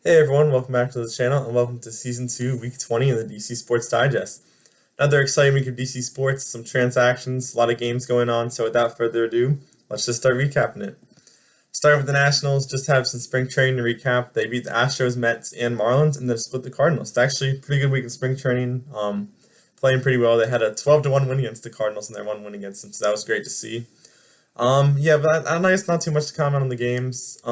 Hey everyone, welcome back to the channel and welcome to Season 2, Week 20 of the DC Sports Digest. Another exciting week of DC Sports, some transactions, a lot of games going on, so without further ado, let's just start recapping it. Starting with the Nationals, just have some spring training to recap. They beat the Astros, Mets, and Marlins, and then split the Cardinals. It's actually a pretty good week in spring training, playing pretty well. They had a 12-1 win against the Cardinals and their one win against them, so that was great to see. But I guess not too much to comment on the games.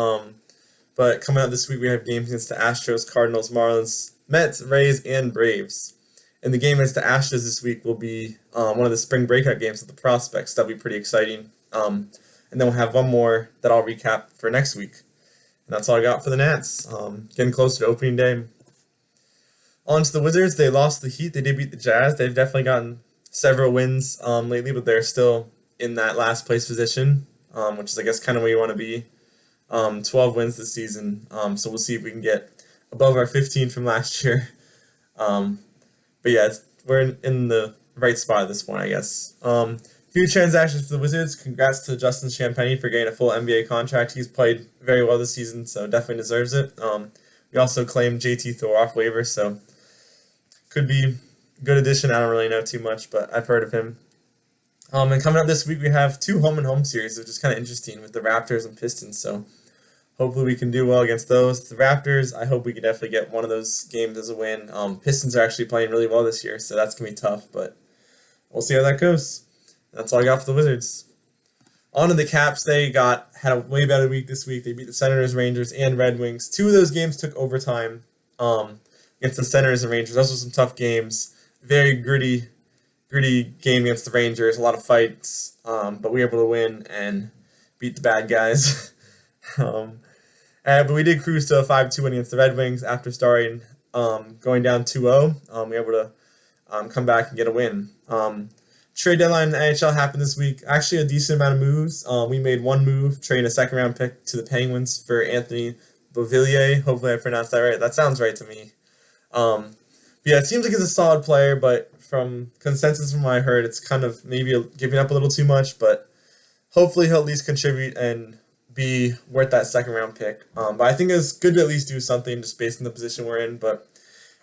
But coming out this week, we have games against the Astros, Cardinals, Marlins, Mets, Rays, and Braves. And the game against the Astros this week will be one of the spring breakout games with the prospects. That'll be pretty exciting. And then we'll have one more that I'll recap for next week. And that's all I got for the Nats. Getting closer to opening day. On to the Wizards. They lost the Heat. They did beat the Jazz. They've definitely gotten several wins lately, but they're still in that last place position, which is, I guess, kind of where you want to be. 12 wins this season, so we'll see if we can get above our 15 from last year. But yeah, we're in the right spot at this point, I guess. Few transactions for the Wizards. Congrats to Justin Champagnie for getting a full NBA contract. He's played very well this season, so definitely deserves it. We also claimed JT Thor off waivers, so could be a good addition. I don't really know too much, but I've heard of him. And coming up this week, we have two home-and-home series, which is kind of interesting with the Raptors and Pistons, so hopefully we can do well against those. The Raptors, I hope we can definitely get one of those games as a win. Pistons are actually playing really well this year, so that's going to be tough, but we'll see how that goes. That's all I got for the Wizards. On to the Caps. They had a way better week this week. They beat the Senators, Rangers, and Red Wings. Two of those games took overtime against the Senators and Rangers. Those were some tough games. Very gritty game against the Rangers. A lot of fights, but we were able to win and beat the bad guys. But we did cruise to a 5-2 win against the Red Wings after starting going down 2-0. We were able to come back and get a win. Trade deadline in the NHL happened this week. Actually, a decent amount of moves. We made one move, trading a second-round pick to the Penguins for Anthony Beauvillier. Hopefully I pronounced that right. That sounds right to me. Yeah, it seems like he's a solid player, but from consensus from what I heard, it's kind of maybe giving up a little too much, but hopefully he'll at least contribute and be worth that second-round pick. But I think it's good to at least do something just based on the position we're in, but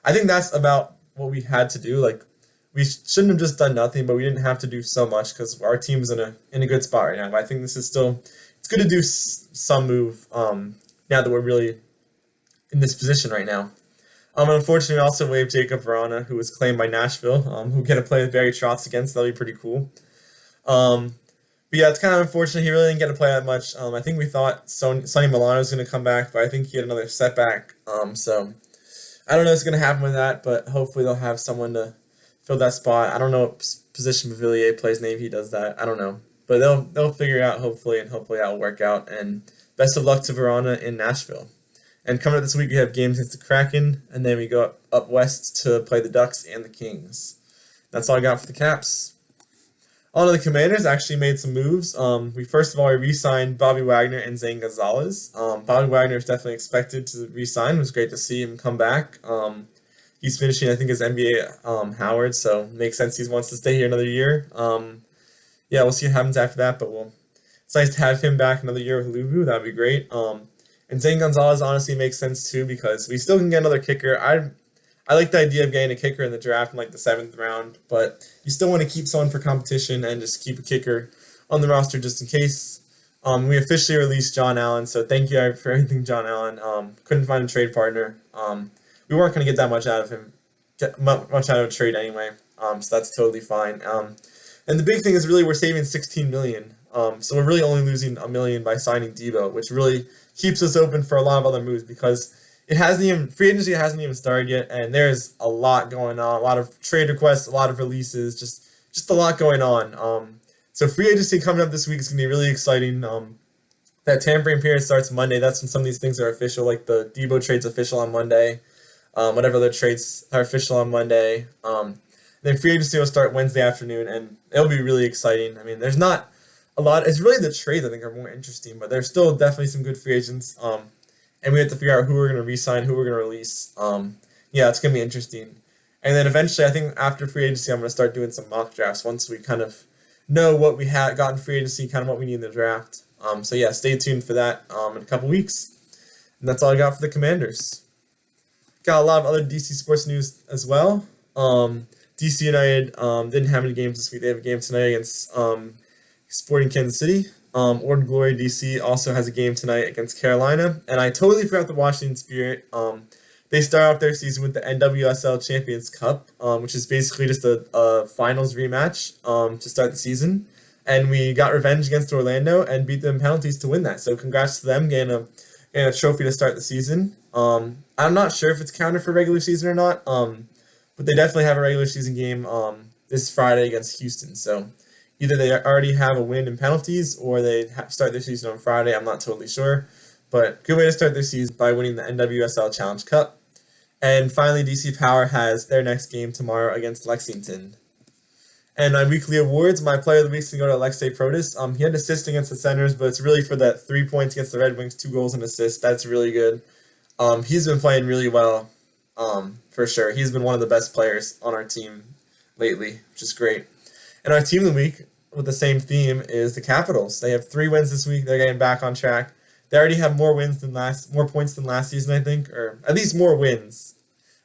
I think that's about what we had to do. Like, we shouldn't have just done nothing, but we didn't have to do so much because our team's in a good spot right now. But I think this is still, it's good to do some move now that we're really in this position right now. Unfortunately, we also waived Jacob Vrana, who was claimed by Nashville, who get to play with Barry Trotz again, so that'll be pretty cool. But yeah, it's kind of unfortunate. He really didn't get to play that much. I think we thought Sonny Milano was going to come back, but I think he had another setback. So I don't know what's going to happen with that, but hopefully they'll have someone to fill that spot. I don't know what position Beauvillier plays, maybe he does that. I don't know. But they'll figure it out, hopefully, and hopefully that will work out. And best of luck to Verona in Nashville. And coming up this week, we have games against the Kraken, and then we go up west to play the Ducks and the Kings. That's all I got for the Caps. On to the Commanders, actually made some moves. We re-signed Bobby Wagner and Zane Gonzalez. Bobby Wagner is definitely expected to re-sign. It was great to see him come back. He's finishing, I think, his MBA Howard, so makes sense he wants to stay here another year. Yeah, we'll see what happens after that, but it's nice to have him back another year with Luvu. That would be great. And Zane Gonzalez honestly makes sense too because we still can get another kicker. I like the idea of getting a kicker in the draft in like the 7th round, but you still want to keep someone for competition and just keep a kicker on the roster just in case. We officially released John Allen, so thank you for everything, John Allen. Couldn't find a trade partner. We weren't going to get that much out of him, much out of a trade anyway, so that's totally fine. And the big thing is really we're saving $16 million. So we're really only losing $1 million by signing Debo, which really keeps us open for a lot of other moves because free agency hasn't even started yet, and there's a lot going on, a lot of trade requests, a lot of releases, just a lot going on. So free agency coming up this week is going to be really exciting. That tampering period starts Monday. That's when some of these things are official, like the Debo trade's official on Monday. Whatever other trades are official on Monday. Then free agency will start Wednesday afternoon, and it'll be really exciting. I mean, there's not a lot. It's really the trades I think are more interesting, but there's still definitely some good free agents. And we have to figure out who we're going to re-sign, who we're going to release. Yeah, it's going to be interesting. And then eventually, I think after free agency, I'm going to start doing some mock drafts once we kind of know what we had gotten free agency, kind of what we need in the draft. So yeah, stay tuned for that in a couple weeks. And that's all I got for the Commanders. Got a lot of other DC sports news as well. DC United didn't have any games this week. They have a game tonight against Sporting Kansas City. Ord Glory DC also has a game tonight against Carolina. And I totally forgot the Washington Spirit. They start off their season with the NWSL Champions Cup, which is basically just a finals rematch to start the season. And we got revenge against Orlando and beat them in penalties to win that. So congrats to them getting a trophy to start the season. I'm not sure if it's counted for regular season or not, but they definitely have a regular season game this Friday against Houston. So either they already have a win in penalties or they start their season on Friday. I'm not totally sure. But good way to start their season by winning the NWSL Challenge Cup. And finally, DC Power has their next game tomorrow against Lexington. And my weekly awards, my player of the week is going to go to Alexei Protas. He had an assist against the Senators, but it's really for that 3 points against the Red Wings, 2 goals and assists. That's really good. He's been playing really well, for sure. He's been one of the best players on our team lately, which is great. And our team of the week, with the same theme, is the Capitals. They have 3 wins this week. They're getting back on track. They already have more points than last season, I think, or at least more wins.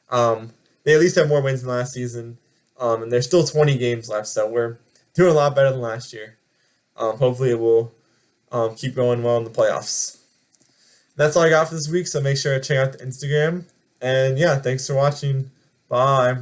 They at least have more wins than last season, and there's still 20 games left, so we're doing a lot better than last year. Hopefully, it will keep going well in the playoffs. That's all I got for this week, so make sure to check out the Instagram. And yeah, thanks for watching. Bye.